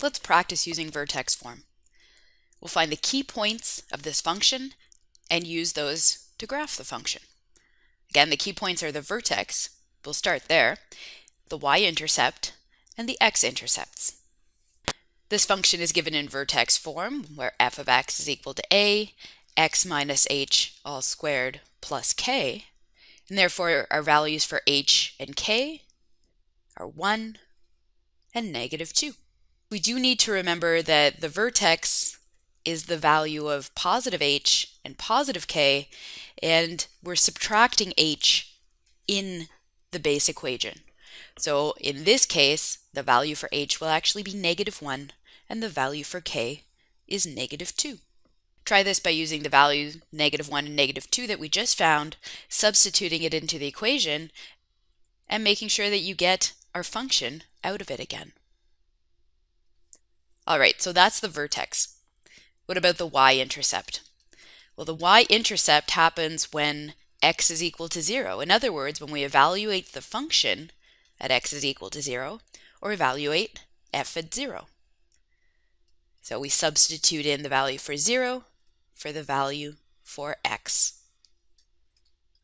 Let's practice using vertex form. We'll find the key points of this function and use those to graph the function. Again, the key points are the vertex, we'll start there, the y-intercept, and the x-intercepts. This function is given in vertex form, where f of x is equal to a, x minus h all squared plus k, and therefore our values for h and k are 1 and -2. We do need to remember that the vertex is the value of positive h and positive k, and we're subtracting h in the base equation. So in this case, the value for h will actually be -1, and the value for k is -2. Try this by using the values -1 and -2 that we just found, substituting it into the equation, and making sure that you get our function out of it again. All right, so that's the vertex. What about the y-intercept? Well, the y-intercept happens when x is equal to 0. In other words, when we evaluate the function at x is equal to 0, or evaluate f at 0. So we substitute in the value for 0 for the value for x.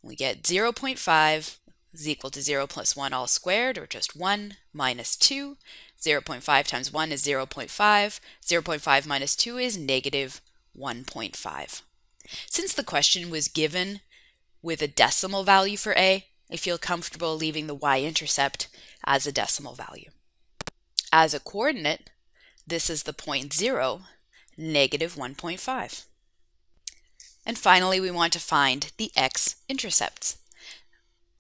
We get 0.5 is equal to 0 plus 1 all squared, or just 1 minus 2. 0.5 times 1 is 0.5. 0.5 minus 2 is -1.5. Since the question was given with a decimal value for a, I feel comfortable leaving the y-intercept as a decimal value. As a coordinate, this is the point 0, -1.5. And finally, we want to find the x-intercepts.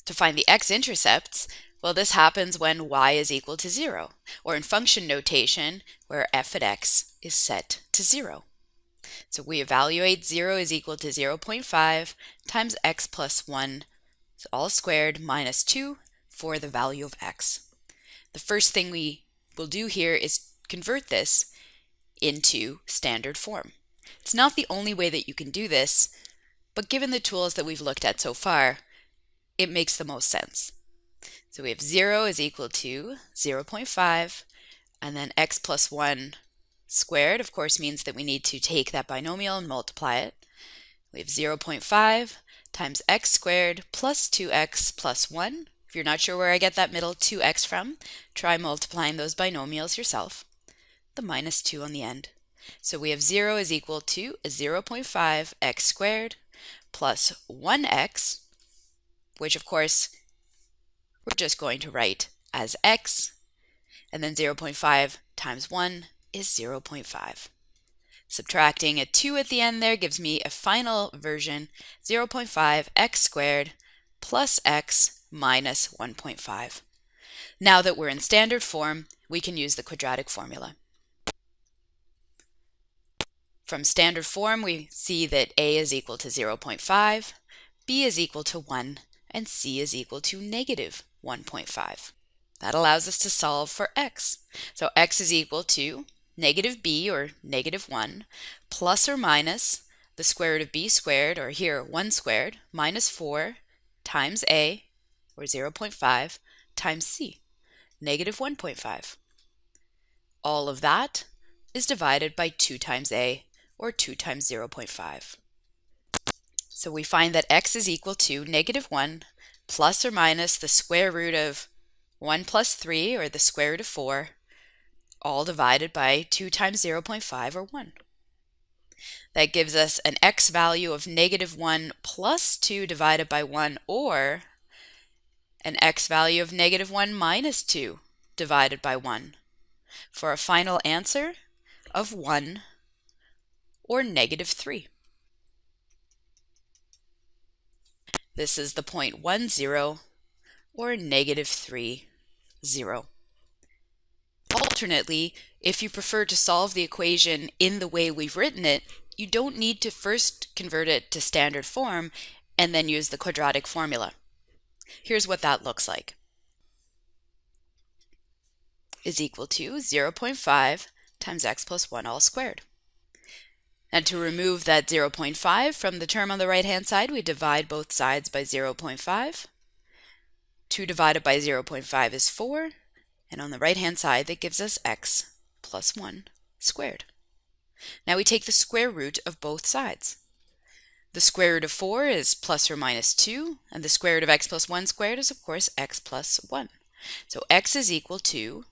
To find the x-intercepts, well, this happens when y is equal to 0, or in function notation, where f at x is set to 0. So we evaluate 0 is equal to 0.5 times x plus 1 all squared minus 2 for the value of x. The first thing we will do here is convert this into standard form. It's not the only way that you can do this, but given the tools that we've looked at so far, it makes the most sense. So we have 0 is equal to 0.5, and then x plus 1 squared, of course, means that we need to take that binomial and multiply it. We have 0.5 times x squared plus 2x plus 1. If you're not sure where I get that middle 2x from, try multiplying those binomials yourself. The minus 2 on the end. So we have 0 is equal to 0.5 x squared plus 1x, which of course we're just going to write as x, and then 0.5 times 1 is 0.5. Subtracting a 2 at the end there gives me a final version, 0.5 x squared plus x minus 1.5. Now that we're in standard form, we can use the quadratic formula. From standard form, we see that a is equal to 0.5, b is equal to 1, and c is equal to -1.5. That allows us to solve for x. So x is equal to -b, or -1, plus or minus the square root of b squared, or here 1 squared, minus 4 times a, or 0.5, times c, -1.5. All of that is divided by 2 times a, or 2 times 0.5. So we find that x is equal to -1 plus or minus the square root of 1 plus 3, or the square root of 4, all divided by 2 times 0.5, or 1. That gives us an x value of -1 plus 2 divided by 1, or an x value of -1 minus 2 divided by 1, for a final answer of 1 or -3. This is the point 1, 0, or -3, 0. Alternately, if you prefer to solve the equation in the way we've written it, you don't need to first convert it to standard form and then use the quadratic formula. Here's what that looks like. Is equal to 0.5 times x plus 1 all squared. And to remove that 0.5 from the term on the right-hand side, we divide both sides by 0.5. 2 divided by 0.5 is 4, and on the right-hand side, that gives us x plus 1 squared. Now we take the square root of both sides. The square root of 4 is plus or minus 2, and the square root of x plus 1 squared is, of course, x plus 1. So x is equal to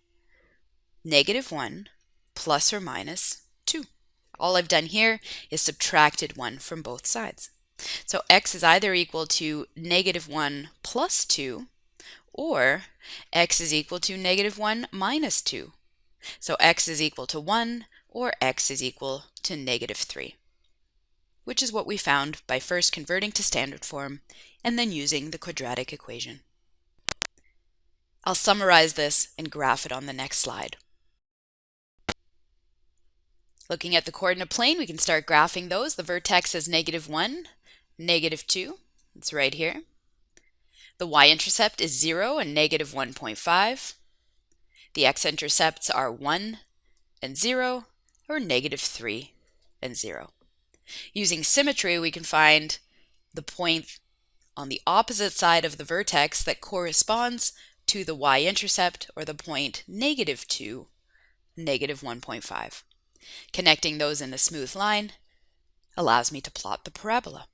negative 1 plus or minus 2. All I've done here is subtracted 1 from both sides. So x is either equal to negative 1 plus 2, or x is equal to negative 1 minus 2. So x is equal to 1, or x is equal to negative 3, which is what we found by first converting to standard form and then using the quadratic equation. I'll summarize this and graph it on the next slide. Looking at the coordinate plane, we can start graphing those. The vertex is negative 1, negative 2. It's right here. The y-intercept is 0 and negative 1.5. The x-intercepts are 1 and 0, or negative 3 and 0. Using symmetry, we can find the point on the opposite side of the vertex that corresponds to the y-intercept, or the point negative 2, negative 1.5. Connecting those in a smooth line allows me to plot the parabola.